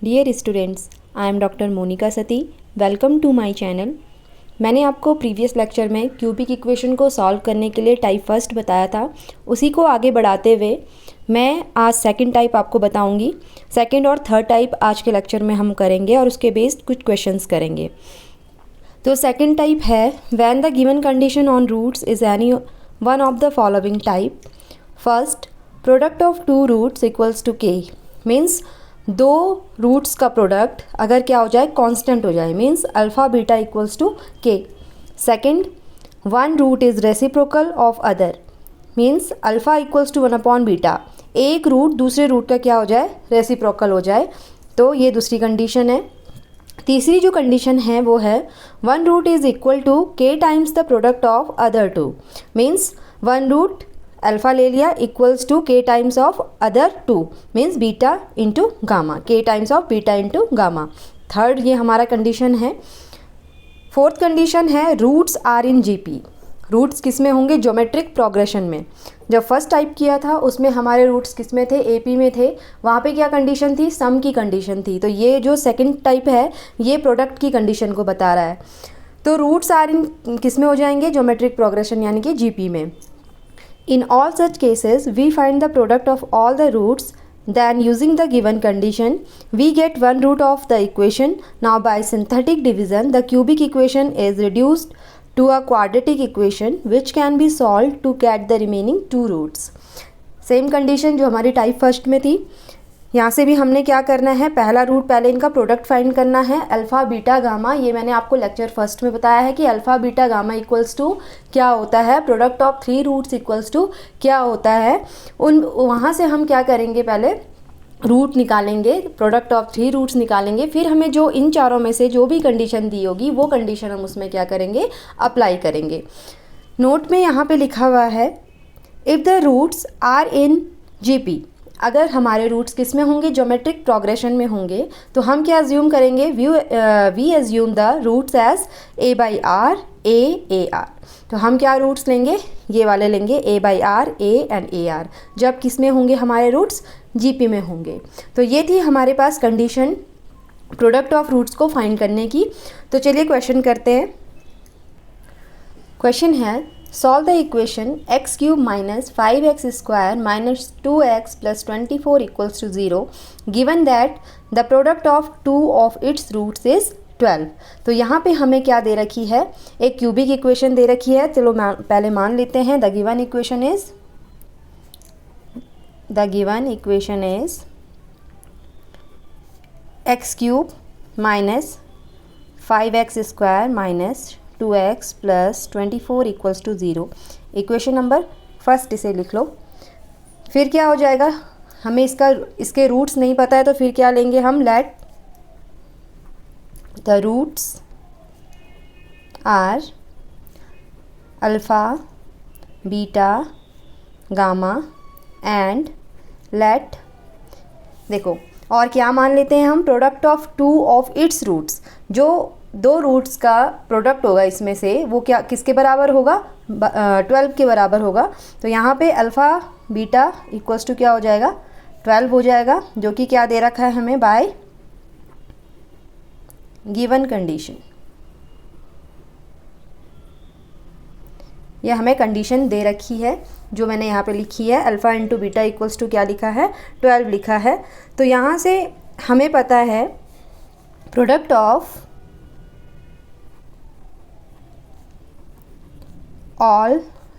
Dear students, I am doctor Monika Sati. Welcome to my channel. मैंने आपको previous lecture में cubic equation को solve करने के लिए टाइप फर्स्ट बताया था। उसी को आगे बढ़ाते हुए मैं आज सेकंड टाइप आपको बताऊंगी। सेकंड और थर्ड टाइप आज के लेक्चर में हम करेंगे और उसके बेस्ड कुछ क्वेश्चंस करेंगे। तो सेकंड टाइप है when the given condition on roots is any one of the following type. First, product of two roots equals to K. Means दो रूट्स का प्रोडक्ट अगर क्या हो जाए, कांस्टेंट हो जाए, means alpha beta equals to K. Second, one root is reciprocal of other, means alpha equals to 1 beta. एक root दूसरे रूट का क्या हो जाए, रेसिप्रोकल हो जाए। तो ये दूसरी कंडीशन है। तीसरी जो कंडीशन है वो है one root is equal to K times the product of other two. Means one root alpha ले लिया equals to K times of other two, means beta into gamma, K times of beta into gamma. Third ये हमारा condition है। Fourth condition है roots are in GP. Roots किस में होंगे, geometric progression में। जब फर्स्ट टाइप किया था उसमें हमारे रूट्स किस में थे, एपी में थे। वहाँ पे क्या कंडीशन थी, सम की कंडीशन थी। तो ये जो सेकंड टाइप है ये प्रोडक्ट की कंडीशन को बता रहा है। तो रूट्स आर इन किस में हो जाएंगे, ज्योमेट्रिक प्रोग्रेशन यानी कि जीपी में। In all such cases, we find the product of all the roots. Then using the given condition, we get one root of the equation. Now by synthetic division, the cubic equation is reduced to a quadratic equation which can be solved to get the remaining two roots. Same condition जो हमारी type first में थी, यहाँ से भी हमने क्या करना है, पहला रूट पहले इनका प्रोडक्ट फाइंड करना है, अल्फ़ा बीटा गामा। ये मैंने आपको लेक्चर फर्स्ट में बताया है कि alpha beta gamma equals to क्या होता है, product of three roots equals to क्या होता है। वहाँ से हम क्या करेंगे, पहले रूट निकालेंगे, प्रोडक्ट ऑफ थ्री रूट्स निकालेंगे, फिर हमें जो इन चारों में से जो भी कंडीशन दी होगी वो कंडीशन हम उसमें क्या करेंगे, अप्लाई करेंगे। नोट में यहाँ पे लिखा हुआ है if the roots are in GP. अगर हमारे रूट्स किस में होंगे, ज्योमेट्रिक प्रोग्रेशन में होंगे, तो हम क्या एज्यूम करेंगे, we assume the roots as A by R, A R. तो हम क्या रूट्स लेंगे, ये वाले लेंगे, A by R, A and A R. जब किस में होंगे हमारे रूट्स, जीपी में होंगे। तो ये थी हमारे पास कंडीशन प्रोडक्ट ऑफ रूट्स को फाइंड करने की। तो चलिए क्वेश्चन करते हैं। क्वेश्चन है solve the equation x cube minus 5x square minus 2x plus 24 equals to 0 given that the product of two of its roots is 12। तो यहाँ पे हमें क्या दे रखी है, एक क्यूबिक इक्वेशन दे रखी है। चलो पहले मान लेते हैं the given equation is x cube minus 5x square minus 2x plus 24 equals to 0। Equation number first इसे लिख लो। फिर क्या हो जाएगा, हमें इसके रूट्स नहीं पता है तो फिर क्या लेंगे हम, let the roots are alpha beta gamma and let, देखो और क्या मान लेते हैं हम, product of two of its roots. जो दो रूट्स का प्रोडक्ट होगा इसमें से वो क्या किसके बराबर होगा, 12 के बराबर होगा। तो यहाँ पे अल्फ़ा बीटा इक्वल्स टू क्या हो जाएगा, 12 हो जाएगा, जो कि क्या दे रखा है हमें बाय गिवन कंडीशन। यह हमें कंडीशन दे रखी है जो मैंने यहाँ पे लिखी है, alpha into beta equals to क्या लिखा है, 12 लिखा है। तो यहाँ से हमें पता है product of all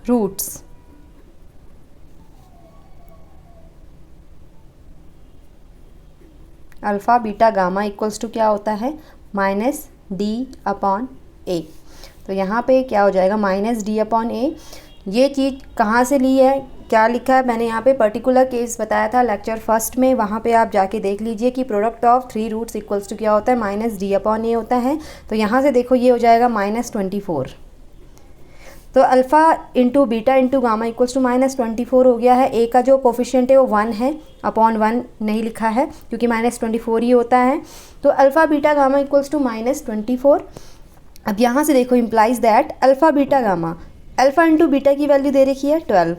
roots alpha beta gamma equals to क्या होता है, माइनस डी अपॉन ए। तो यहाँ पे क्या हो जाएगा, माइनस डी अपॉन ए। ये चीज़ कहाँ से ली है, क्या लिखा है, मैंने यहाँ पे पर्टिकुलर केस बताया था लेक्चर फर्स्ट में, वहाँ पे आप जाके देख लीजिए कि product of three roots equals to क्या होता है, माइनस डी अपॉन ए होता है। तो यहाँ से देखो ये हो जाएगा माइनस 24। तो alpha into beta into gamma equals to minus 24 हो गया है। ए का जो कोफिशिएंट है वो 1 है, अपॉन 1 नहीं लिखा है क्योंकि माइनस 24 ही होता है। तो alpha beta gamma equals to minus 24। अब यहाँ से देखो implies that alpha beta gamma, alpha into beta की वैल्यू दे रखी है 12,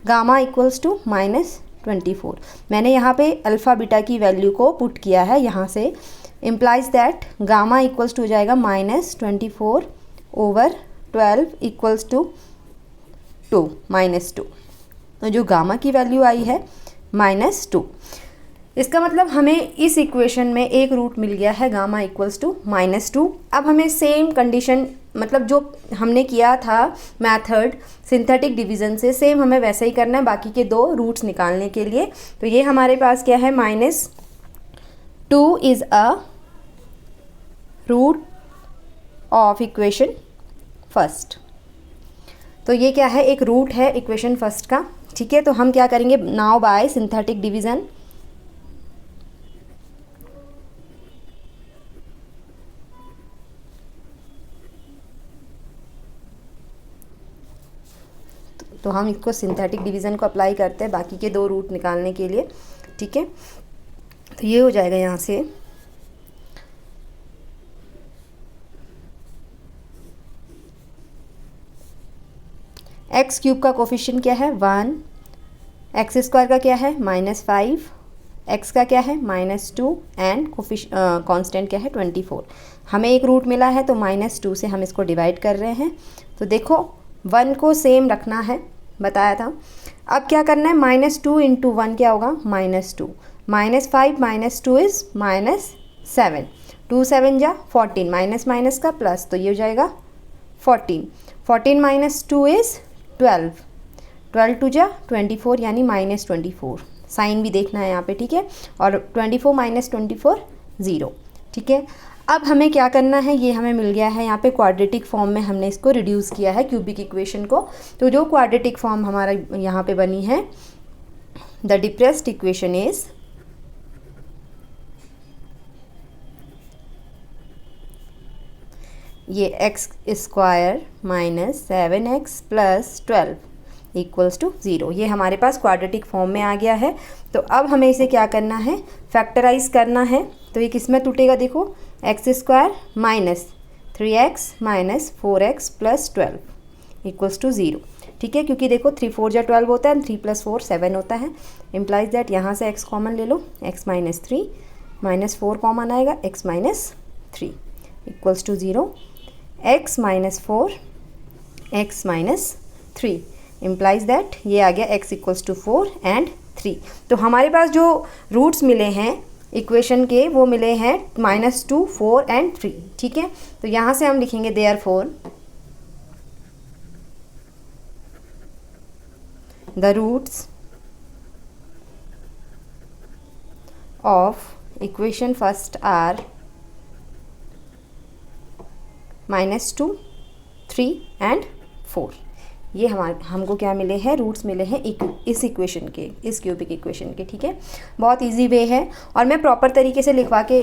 गामा इक्वल्स टू माइनस 24। मैंने यहाँ पे अल्फ़ा बीटा की वैल्यू को पुट किया है यहाँ से, implies that gamma equals to हो जाएगा -24/12 इक्वल्स टू 2 -2। तो जो गामा की वैल्यू आई है -2, इसका मतलब हमें इस इक्वेशन में एक रूट मिल गया है गामा इक्वल्स टू -2। अब हमें सेम कंडीशन, मतलब जो हमने किया था मेथड सिंथेटिक डिवीज़न से, सेम हमें वैसा ही करना है बाकी के दो रूट्स निकालने के लिए। तो ये हमारे पास क्या है, -2 is a root of equation first. तो ये क्या है, एक रूट है इक्वेशन फर्स्ट का, ठीक है। तो हम क्या करेंगे, नाउ बाय सिंथेटिक डिवीज़न तो हम इसको सिंथेटिक डिवीज़न को अप्लाई करते हैं बाकी के दो रूट निकालने के लिए, ठीक है। तो ये हो जाएगा यहाँ से x³ का कोफिशिएंट क्या है 1, x² का क्या है -5, x का क्या है -2 एंड कांस्टेंट क्या है 24। हमें एक रूट मिला है तो -2 से हम इसको डिवाइड कर रहे हैं। तो देखो 1 को सेम रखना है, बताया था। अब क्या करना है, -2 × 1 क्या होगा -2, -5 -2 इज़ -7, 2 7 जा 14, माइनस माइनस का प्लस, तो ये हो जाएगा 14, 14 - 2 इज़ 12, 12 2 जा 24 यानी -24। साइन भी देखना है यहाँ पे, ठीक है। और 24 - 24 0, ठीक है। अब हमें क्या करना है, ये हमें मिल गया है यहाँ पे क्वाड्रेटिक फॉर्म में, हमने इसको रिड्यूस किया है क्यूबिक इक्वेशन को। तो जो क्वाड्रेटिक फॉर्म हमारा यहाँ पे बनी है, द डिप्रेस्ड इक्वेशन इज ये x² - 7x + 12 इक्वल्स टू 0। ये हमारे पास क्वाड्रेटिक फॉर्म में आ गया है। तो अब हमें इसे क्या करना है, फैक्टराइज करना है। तो ये किस में टूटेगा, देखो x² - 3x - 4x + 12 equals to 0, ठीक है। क्योंकि देखो 3 4 जा 12 होता है, 3 + 4 7 होता है। इम्प्लाइज दैट यहाँ से x कॉमन ले लो, x - 3 -4 कॉमन आएगा, x - 3 equals to 0। x - 4 x - 3 implies that ये आ गया x = 4 एंड 3। तो हमारे पास जो रूट्स मिले हैं इक्वेशन के वो मिले हैं -2 4 एंड 3, ठीक है। तो यहाँ से हम लिखेंगे therefore the roots of equation first are -2 3 and 4। ये हमको क्या मिले हैं, रूट्स मिले हैं इस इक्वेशन के, इस क्यूबिक इक्वेशन के, ठीक है। बहुत इजी वे है और मैं प्रॉपर तरीके से लिखवा के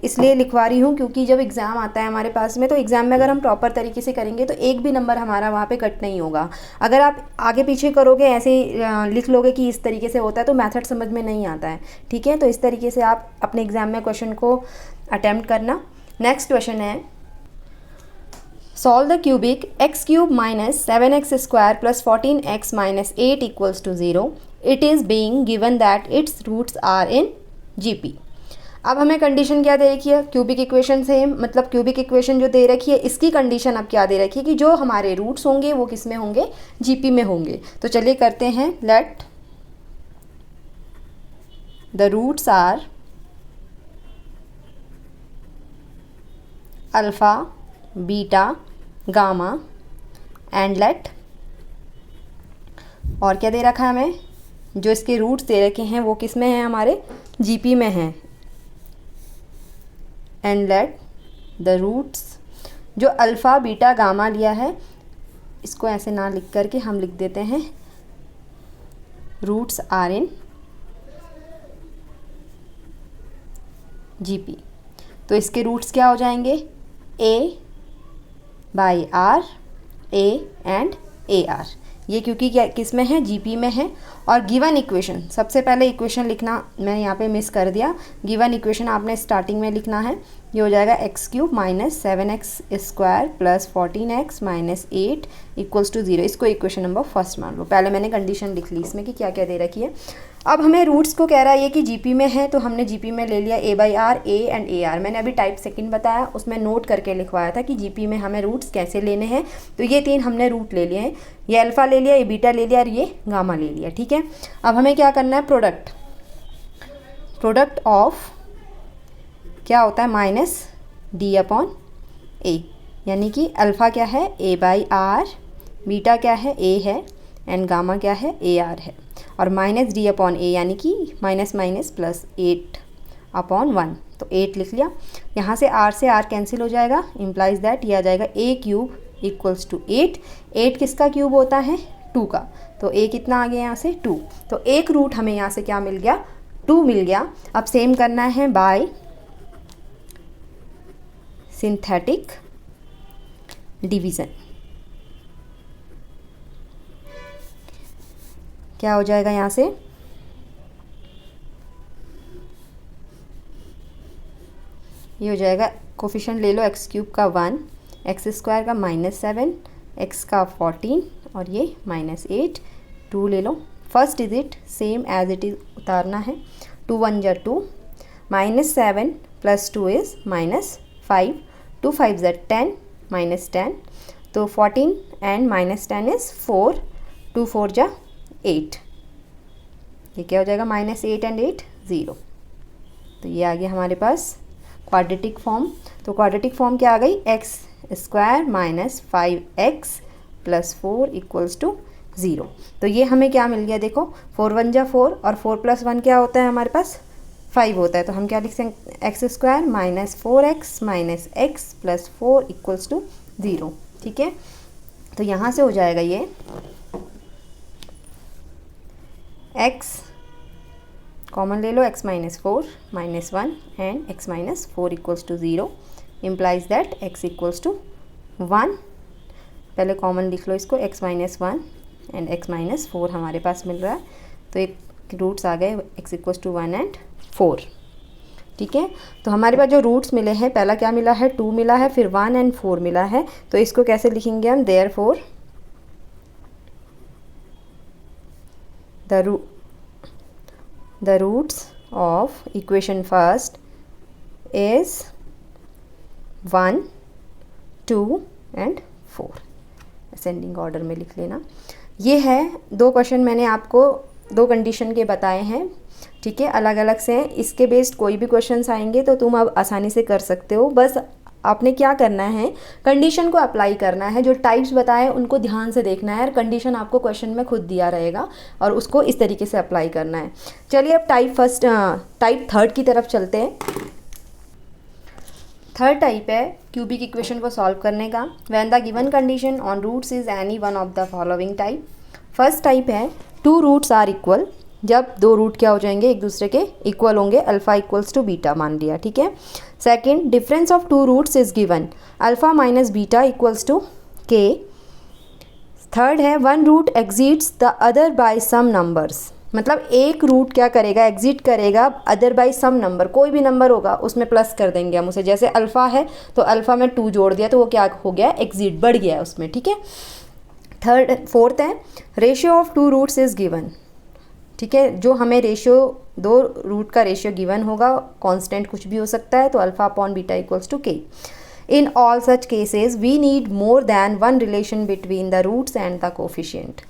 इसलिए लिखवा रही हूँ क्योंकि जब एग्ज़ाम आता है हमारे पास में, तो एग्ज़ाम में अगर हम प्रॉपर तरीके से करेंगे तो एक भी नंबर हमारा वहाँ पे कट नहीं होगा। अगर आप आगे पीछे करोगे, ऐसे ही लिख लोगे कि इस तरीके से होता है, तो मैथड समझ में नहीं आता है, ठीक है। तो इस तरीके से आप अपने एग्ज़ाम में क्वेश्चन को अटैम्प्ट करना। नेक्स्ट क्वेश्चन है, solve the cubic x³ - 7x² + 14x - 8 = 0. It is being given that its roots are in GP. अब हमें कंडीशन क्या दे रखी है, क्यूबिक इक्वेशन से, मतलब क्यूबिक इक्वेशन जो दे रखी है इसकी कंडीशन अब क्या दे रखी है कि जो हमारे रूट्स होंगे वो किस में होंगे, जीपी में होंगे। तो चलिए करते हैं, let the roots are alpha beta gamma and let, और क्या दे रखा है हमें, जो इसके रूट्स दे रखे हैं वो किस में हैं, हमारे जीपी में हैं। एंड लेट द रूट्स, जो अल्फ़ा बीटा गामा लिया है इसको ऐसे ना लिख करके हम लिख देते हैं रूट्स आर इन जीपी। तो इसके रूट्स क्या हो जाएंगे, a/r, a एंड AR। ये क्योंकि क्या किस में है, जीपी में है। और गिवन इक्वेशन, सबसे पहले इक्वेशन लिखना मैंने यहाँ पे मिस कर दिया। गिवन इक्वेशन आपने स्टार्टिंग में लिखना है। ये हो जाएगा x³ minus 7x² plus 14x minus 8 equals to 0। इसको इक्वेशन नंबर फर्स्ट मान लो। पहले मैंने कंडीशन लिख ली इसमें कि क्या क्या दे रखी है। अब हमें रूट्स को कह रहा है ये कि जीपी में है, तो हमने जीपी में ले लिया a/r, a एंड AR। मैंने अभी टाइप सेकंड बताया, उसमें नोट करके लिखवाया था कि जीपी में हमें रूट्स कैसे लेने हैं। तो ये 3 हमने रूट ले लिए हैं, ये अल्फ़ा ले लिया, ये बीटा ले लिया और ये गामा ले लिया। ठीक है, अब हमें क्या करना है, प्रोडक्ट ऑफ क्या होता है माइनस d/a, यानी कि अल्फ़ा क्या है a/r, बीटा क्या है a है एंड गामा क्या है AR है, और माइनस d/a यानी कि माइनस माइनस प्लस 8/1। तो 8 लिख लिया। यहाँ से r कैंसिल हो जाएगा, इम्प्लाइज दैट ये आ जाएगा a³ इक्वल्स टू 8। 8 किसका क्यूब होता है, 2 का। तो a कितना आ गया यहाँ से 2। तो एक रूट हमें यहाँ से क्या मिल गया, 2 मिल गया। अब सेम करना है बाय सिंथेटिक डिवीज़न। क्या हो जाएगा यहाँ से, ये हो जाएगा, कोफिशिएंट ले लो, x³ का 1, x² का -7, x का 14 और ये -8, 2 ले लो। First digit same as it is उतारना है। 2 1 जा 2, -7 प्लस 2 इज़ -5, 2 5 जा 10, -10, तो 14 एंड -10 इज़ 4, 2 4 जा 8। ये क्या हो जाएगा, -8 एंड 8 0। तो ये आ गया हमारे पास क्वाड्रेटिक फॉर्म। तो क्वाड्रेटिक फॉर्म क्या आ गई, x² minus 5x plus 4 equals to 0। तो ये हमें क्या मिल गया, देखो 4 1 जा 4 और 4 + 1 क्या होता है हमारे पास 5 होता है। तो हम क्या लिख सकते हैं, x² minus 4x minus x plus 4 equals to 0। ठीक है, तो यहाँ से हो जाएगा ये x कॉमन ले लो, x minus 4 minus 1 and x minus 4 equals to 0, implies that x equals to 1। पहले कॉमन लिख लो इसको, x minus 1 and x minus 4 हमारे पास मिल रहा है। तो एक रूट्स आ गए, x इक्वल्स टू 1 एंड 4। ठीक है, तो हमारे पास जो रूट्स मिले हैं, पहला क्या मिला है 2 मिला है, फिर 1 एंड 4 मिला है। तो इसको कैसे लिखेंगे हम, therefore the roots of equation first is 1 2 and 4। Ascending order में लिख लेना। ये है 2 क्वेश्चन मैंने आपको 2 कंडीशन के बताए हैं। ठीक है, अलग अलग से हैं। इसके बेस्ड कोई भी क्वेश्चंस आएंगे तो तुम अब आसानी से कर सकते हो। बस आपने क्या करना है, कंडीशन को अप्लाई करना है। जो टाइप्स बताए उनको ध्यान से देखना है और कंडीशन आपको क्वेश्चन में खुद दिया रहेगा और उसको इस तरीके से अप्लाई करना है। चलिए अब टाइप थर्ड की तरफ चलते हैं। थर्ड टाइप है क्यूबिक इक्वेशन को सॉल्व करने का। When the given condition on roots is any one of the following type. First type है 2 रूट्स आर इक्वल, जब 2 रूट क्या हो जाएंगे, एक दूसरे के इक्वल होंगे, अल्फ़ा इक्वल्स टू बीटा मान लिया। ठीक है, second difference of 2 roots is given, alpha minus beta equals to k. Third है 1 root exceeds the other by some numbers, मतलब एक रूट क्या करेगा, एग्जिट करेगा अदर बाय सम नंबर, कोई भी नंबर होगा उसमें प्लस कर देंगे हम उसे। जैसे अल्फ़ा है तो अल्फ़ा में 2 जोड़ दिया तो वो क्या हो गया, एग्जिट, बढ़ गया है उसमें। ठीक है, फोर्थ है ratio of 2 roots is given. ठीक है, जो हमें रेशियो 2 रूट का रेशियो गिवन होगा, कांस्टेंट कुछ भी हो सकता है, तो alpha upon beta equals to K. In all such cases we need more than 1 relation between the roots and the coefficient.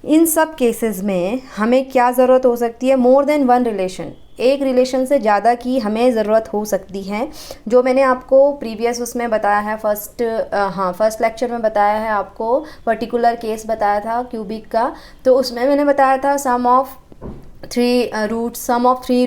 इन सब केसेस में हमें क्या ज़रूरत हो सकती है, मोर देन 1 रिलेशन, एक रिलेशन से ज़्यादा की हमें ज़रूरत हो सकती है। जो मैंने आपको प्रीवियस उसमें बताया है, फर्स्ट लेक्चर में बताया है आपको, पर्टिकुलर केस बताया था क्यूबिक का। तो उसमें मैंने बताया था sum of 3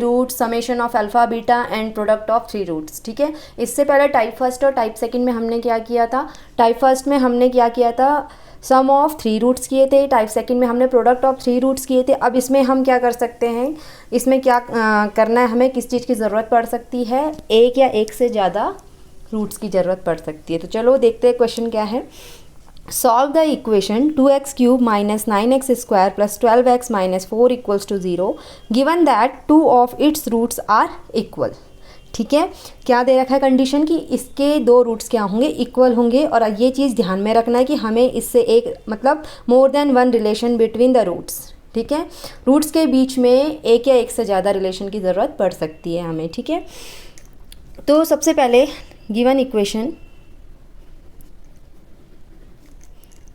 roots, summation of alpha beta and product of 3 roots. ठीक है, इससे पहले टाइप फर्स्ट और टाइप सेकंड में हमने क्या किया था, टाइप फर्स्ट में हमने क्या किया था, सम ऑफ 3 रूट्स किए थे, टाइप सेकंड में हमने प्रोडक्ट ऑफ 3 रूट्स किए थे। अब इसमें हम क्या कर सकते हैं, इसमें क्या करना है, हमें किस चीज़ की ज़रूरत पड़ सकती है, एक या एक से ज़्यादा रूट्स की ज़रूरत पड़ सकती है। तो चलो देखते हैं क्वेश्चन क्या है। Solve the equation 2x cube minus 9x square plus 12x minus 4 equals to 0 given that 2 of its roots are equal. ठीक है, क्या दे रखा है कंडीशन कि इसके दो रूट्स क्या होंगे, इक्वल होंगे। और ये चीज़ ध्यान में रखना है कि हमें इससे एक मतलब more than one relation between the roots. ठीक है, रूट्स के बीच में एक या एक से ज़्यादा रिलेशन की ज़रूरत पड़ सकती है हमें। ठीक है, तो सबसे पहले given equation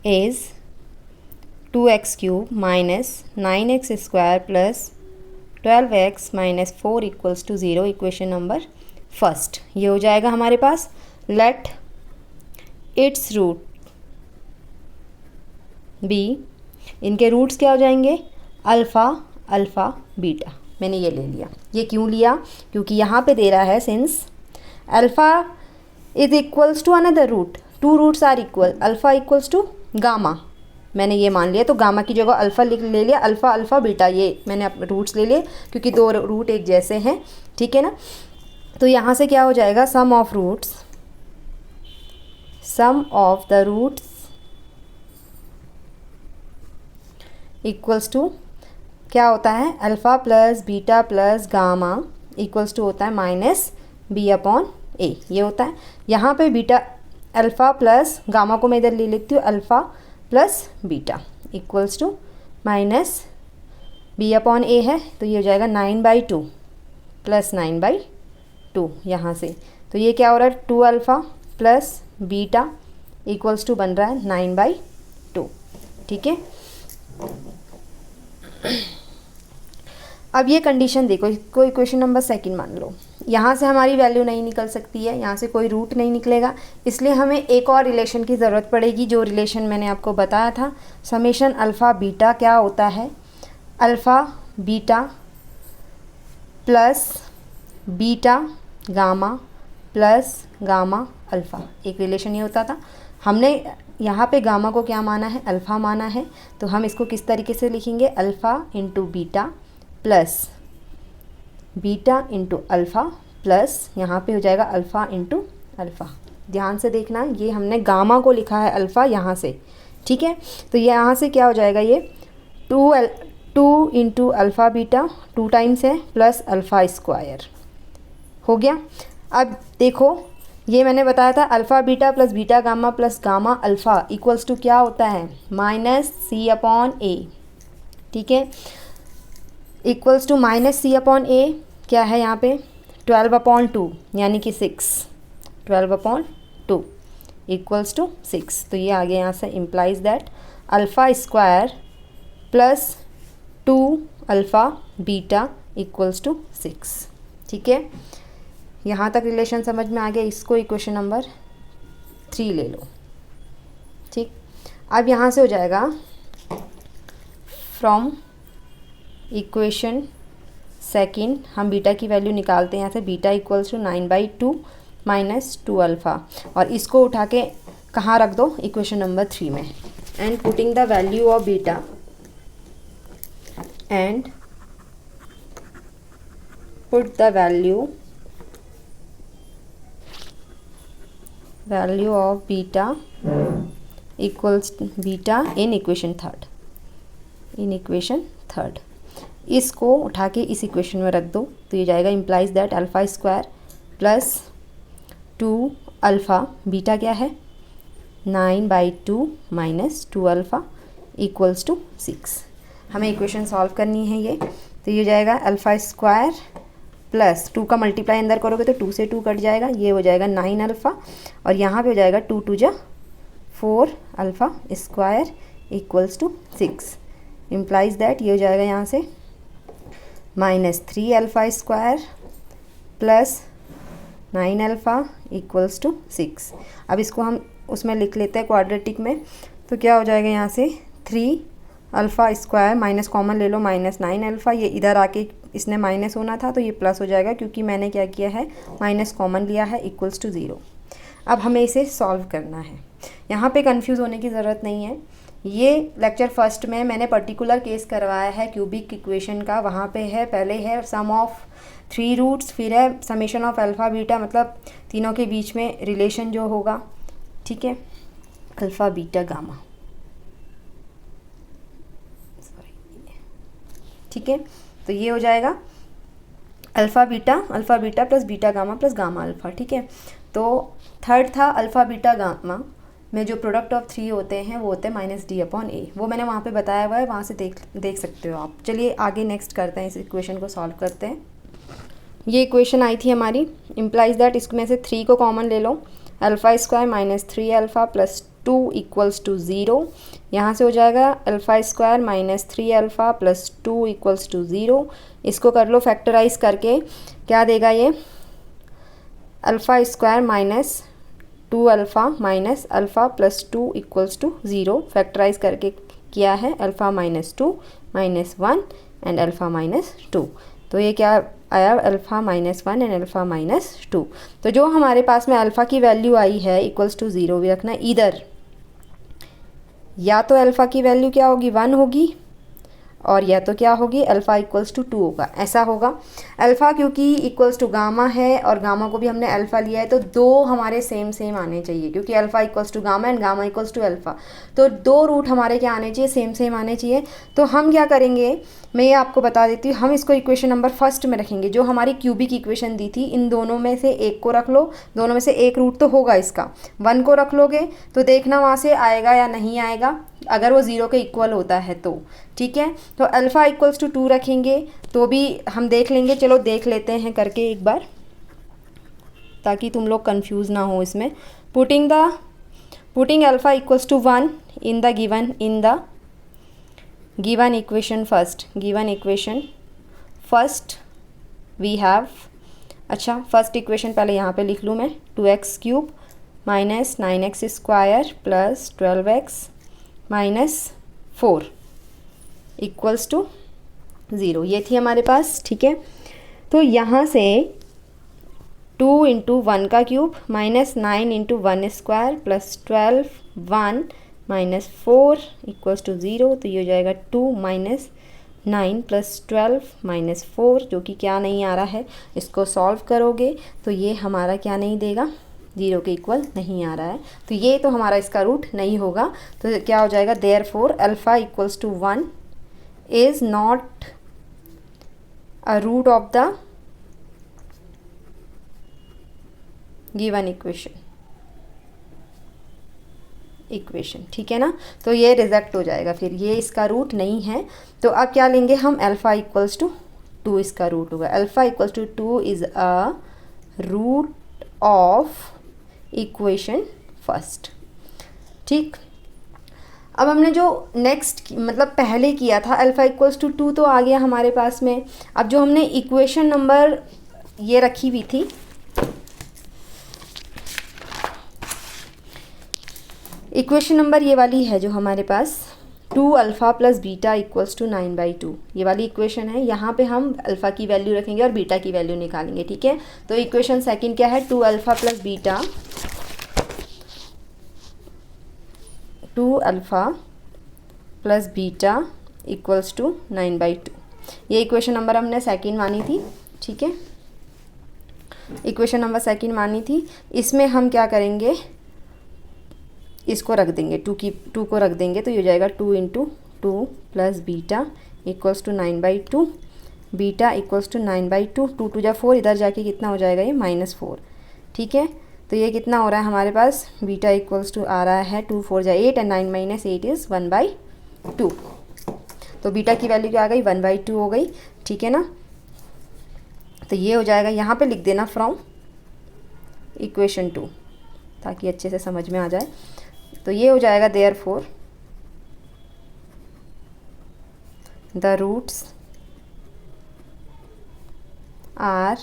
is 2x cube minus 9x square plus 12x minus 4 equals to 0 equation number first. ये हो जाएगा हमारे पास। लेट इट्स रूट बी, इनके रूट्स क्या हो जाएंगे, अल्फ़ा अल्फ़ा बीटा। मैंने ये ले लिया। ये क्यों लिया, क्योंकि यहाँ पे दे रहा है since alpha is equals to another root, two roots are equal, alpha equals to gamma, मैंने ये मान लिया। तो गामा की जगह अल्फ़ा ले लिया, अल्फ़ा अल्फ़ा बीटा, ये मैंने अपने रूट्स ले लिए क्योंकि दो रूट एक जैसे हैं। ठीक है ना, तो यहाँ से क्या हो जाएगा, sum of the roots equals to क्या होता है, alpha plus beta plus gamma equals to होता है माइनस बी अपॉन ए। ये होता है। यहाँ पे बीटा अल्फ़ा प्लस गामा को मैं इधर ले लेती हूँ, alpha plus beta equals to minus B upon A है, तो ये हो जाएगा 9/2 प्लस 9/2 यहाँ से। तो ये क्या हो रहा है, 2 alpha plus beta equals to बन रहा है 9/2। ठीक है, अब ये कंडीशन देखो, कोई इक्वेशन नंबर सेकंड मान लो, यहाँ से हमारी वैल्यू नहीं निकल सकती है, यहाँ से कोई रूट नहीं निकलेगा, इसलिए हमें एक और रिलेशन की ज़रूरत पड़ेगी। जो रिलेशन मैंने आपको बताया था, समेशन अल्फ़ा बीटा क्या होता है, alpha beta plus beta gamma plus gamma alpha, एक रिलेशन ये होता था। हमने यहाँ पे गामा को क्या माना है, अल्फ़ा माना है, तो हम इसको किस तरीके से लिखेंगे, alpha into beta plus beta into alpha plus यहाँ पे हो जाएगा अल्फ़ा इंटू अल्फ़ा। ध्यान से देखना, ये हमने गामा को लिखा है अल्फ़ा यहाँ से। ठीक है, तो ये यहाँ से क्या हो जाएगा, ये 2 इंटू अल्फ़ा बीटा 2 टाइम्स है प्लस अल्फ़ा स्क्वायर हो गया। अब देखो, ये मैंने बताया था alpha beta plus beta gamma plus gamma alpha equals to क्या होता है, माइनस सी अपॉन ए। ठीक है, equals to minus C upon A क्या है यहाँ पे, 12/2 यानी कि 6, 12/2 इक्वल्स टू 6। तो ये आगे यहाँ से implies that alpha square plus 2 alpha beta equals to 6। ठीक है, यहाँ तक रिलेशन समझ में आ गया। इसको इक्वेशन नंबर 3 ले लो। ठीक, अब यहाँ से हो जाएगा फ्रॉम इक्वेशन सेकंड हम बीटा की वैल्यू निकालते हैं यहाँ से, beta equals to 9/2 minus 2 alpha, और इसको उठा के कहाँ रख दो, इक्वेशन नंबर 3 में। And putting the value of beta and put the value of beta equals beta in equation third. इसको उठा के इस इक्वेशन में रख दो, तो ये जाएगा implies that alpha square plus 2 alpha beta क्या है 9/2 माइनस 2 अल्फ़ा इक्वल्स टू 6। हमें इक्वेशन सॉल्व करनी है ये, तो ये जाएगा अल्फ़ा स्क्वायर प्लस 2 का मल्टीप्लाई अंदर करोगे तो 2 से 2 कट जाएगा, ये हो जाएगा 9 अल्फ़ा, और यहाँ पे हो जाएगा 2 2 जा 4 alpha square equals to 6। Implies that ये हो जाएगा यहाँ से minus 3 alpha square plus 9 alpha equals to 6। अब इसको हम उसमें लिख लेते हैं क्वाड्रेटिक में, तो क्या हो जाएगा यहाँ से 3 अल्फ़ा स्क्वायर माइनस कॉमन ले लो, माइनस 9 अल्फ़ा, ये इधर आके इसने माइनस होना था तो ये प्लस हो जाएगा क्योंकि मैंने क्या किया है, माइनस कॉमन लिया है, इक्वल्स टू 0। अब हमें इसे सॉल्व करना है। यहाँ पे कंफ्यूज होने की ज़रूरत नहीं है। ये लेक्चर फर्स्ट में मैंने पर्टिकुलर केस करवाया है क्यूबिक इक्वेशन का, वहाँ पे है पहले है सम ऑफ 3 रूट्स, फिर है समेशन ऑफ अल्फ़ा बीटा, मतलब तीनों के बीच में रिलेशन जो होगा। ठीक है, अल्फ़ा बीटा गामा, ठीक है। तो ये हो जाएगा alpha beta plus beta gamma alpha, ठीक है। तो थर्ड था अल्फ़ा बीटा गामा में जो प्रोडक्ट ऑफ 3 होते हैं वो होते हैं -d/a, वो मैंने वहाँ पे बताया हुआ है, वहाँ से देख सकते हो आप। चलिए आगे नेक्स्ट करते हैं, इस इक्वेशन को सॉल्व करते हैं। ये इक्वेशन आई थी हमारी, इम्प्लाइज दैट इसमें से 3 को कॉमन ले लो, alpha square minus 3 alpha plus 2 equals to 0। यहाँ से हो जाएगा alpha square minus 3 alpha plus 2 equals to 0। इसको कर लो फैक्टराइज करके, क्या देगा ये, alpha square minus 2 alpha minus alpha plus 2 equals to 0। Factorise करके किया है alpha minus 2 minus 1 and alpha minus 2। तो ये क्या आया, alpha minus 1 and alpha minus 2। तो जो हमारे पास में अल्फ़ा की वैल्यू आई है इक्वल्स टू 0 भी रखना, इधर या तो अल्फ़ा की वैल्यू क्या होगी 1 होगी, और या तो क्या होगी अल्फ़ा इक्वल्स टू 2 होगा, ऐसा होगा। अल्फ़ा क्योंकि इक्वल्स टू गामा है और गामा को भी हमने अल्फ़ा लिया है, तो दो हमारे सेम आने चाहिए, क्योंकि alpha equals to gamma and gamma equals to alpha, तो 2 रूट हमारे क्या आने चाहिए, सेम आने चाहिए। तो हम क्या करेंगे, मैं ये आपको बता देती हूँ, हम इसको इक्वेशन नंबर फर्स्ट में रखेंगे। जो हमारी क्यूबिक इक्वेशन दी थी, इन दोनों में से एक को रख लो, दोनों में से एक रूट तो होगा इसका, 1 को रख लोगे तो देखना वहाँ से आएगा या नहीं आएगा, अगर वो 0 के इक्वल होता है तो, ठीक है। तो अल्फ़ा इक्वल्स टू 2 रखेंगे तो भी हम देख लेंगे, चलो देख लेते हैं करके एक बार, ताकि तुम लोग कंफ्यूज ना हो इसमें। Putting alpha equals to 1 in the given equation first we have, अच्छा फर्स्ट इक्वेशन पहले यहाँ पे लिख लूँ मैं, 2x³ minus 9x square plus 12x minus 4 equals to 0, ये थी हमारे पास, ठीक है। तो यहाँ से 2 इंटू 1 का cube minus 9 into 1 square plus 12 1 minus 4 equals to 0। तो ये हो जाएगा 2 माइनस 9 प्लस 12 माइनस 4, जो कि क्या नहीं आ रहा है, इसको सॉल्व करोगे तो ये हमारा क्या नहीं देगा, 0 के इक्वल नहीं आ रहा है, तो ये तो हमारा इसका रूट नहीं होगा। तो क्या हो जाएगा, therefore alpha equals to 1 is not a root of the given equation, ठीक है ना। तो ये रिजेक्ट हो जाएगा, फिर ये इसका रूट नहीं है। तो अब क्या लेंगे हम, अल्फ़ा इक्वल्स टू 2 इसका रूट होगा, alpha equals to 2 is a root of equation first, ठीक। अब हमने जो नेक्स्ट मतलब पहले किया था अल्फ़ा इक्वल्स टू 2 तो आ गया हमारे पास में। अब जो हमने इक्वेशन नंबर ये रखी हुई थी, इक्वेशन नंबर ये वाली है जो हमारे पास, 2 alpha plus beta equals to 9/2, ये वाली इक्वेशन है। यहाँ पे हम अल्फ़ा की वैल्यू रखेंगे और बीटा की वैल्यू निकालेंगे, ठीक है। तो इक्वेशन सेकंड क्या है, 2 alpha plus beta, 2 alpha plus beta equals to 9/2, ये इक्वेशन नंबर हमने सेकंड मानी थी, ठीक है। इक्वेशन नंबर सेकंड मानी थी, इसमें हम क्या करेंगे, इसको रख देंगे, 2 को रख देंगे, तो ये हो जाएगा 2 into 2 plus beta equals to 9/2, beta equals to 9/2, 2 2 जा 4, इधर जाके कितना हो जाएगा ये -4, ठीक है। तो ये कितना हो रहा है हमारे पास, बीटा इक्वल्स टू आ रहा है 2 4 जा 8 एंड 9 माइनस 8 इज़ 1/2। तो बीटा की वैल्यू क्या आ गई, 1/2 हो गई, ठीक है ना। तो ये हो जाएगा, यहाँ पे लिख देना फ्रॉम इक्वेशन 2, ताकि अच्छे से समझ में आ जाए। तो ये हो जाएगा, देयरफॉर द रूट्स आर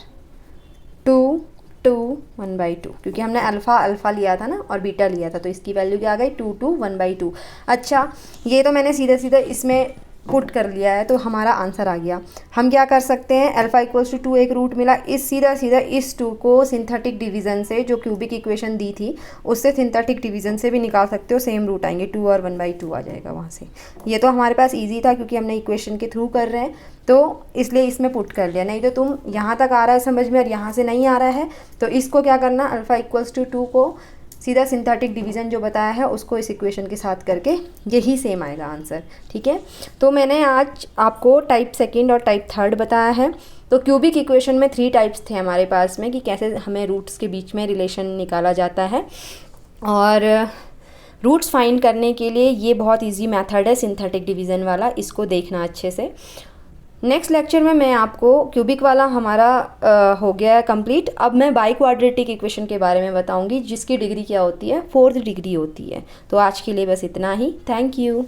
2 2 1/2, क्योंकि हमने अल्फ़ा लिया था ना और बीटा लिया था, तो इसकी वैल्यू क्या आ गई, 2 2 1/2। अच्छा, ये तो मैंने सीधे इसमें पुट कर लिया है, तो हमारा आंसर आ गया। हम क्या कर सकते हैं, अल्फ़ा इक्वल्स टू 2 एक रूट मिला, इस सीधा इस 2 को सिंथेटिक डिवीज़न से, जो क्यूबिक इक्वेशन दी थी उससे सिंथेटिक डिवीज़न से भी निकाल सकते हो, सेम रूट आएंगे, 2 और 1/2 आ जाएगा वहाँ से। ये तो हमारे पास ईजी था क्योंकि हमने इक्वेशन के थ्रू कर रहे हैं, तो इसलिए इसमें पुट कर लिया। नहीं तो तुम यहाँ तक आ रहा है समझ में और यहाँ से नहीं आ रहा है, तो इसको क्या करना, अल्फ़ा इक्वल्स टू 2 को सीधा सिंथेटिक डिवीज़न जो बताया है उसको इस इक्वेशन के साथ करके यही सेम आएगा आंसर। ठीक है, तो मैंने आज आपको टाइप सेकंड और टाइप थर्ड बताया है। तो क्यूबिक इक्वेशन में 3 टाइप्स थे हमारे पास में कि कैसे हमें रूट्स के बीच में रिलेशन निकाला जाता है, और रूट्स फाइंड करने के लिए ये बहुत इजी मेथड है सिंथेटिक डिवीज़न वाला, इसको देखना अच्छे से। नेक्स्ट लेक्चर में मैं आपको क्यूबिक वाला हमारा हो गया है कंप्लीट। अब मैं बाई क्वाड्रेटिक इक्वेशन के बारे में बताऊंगी जिसकी डिग्री क्या होती है, 4th डिग्री होती है। तो आज के लिए बस इतना ही। Thank you.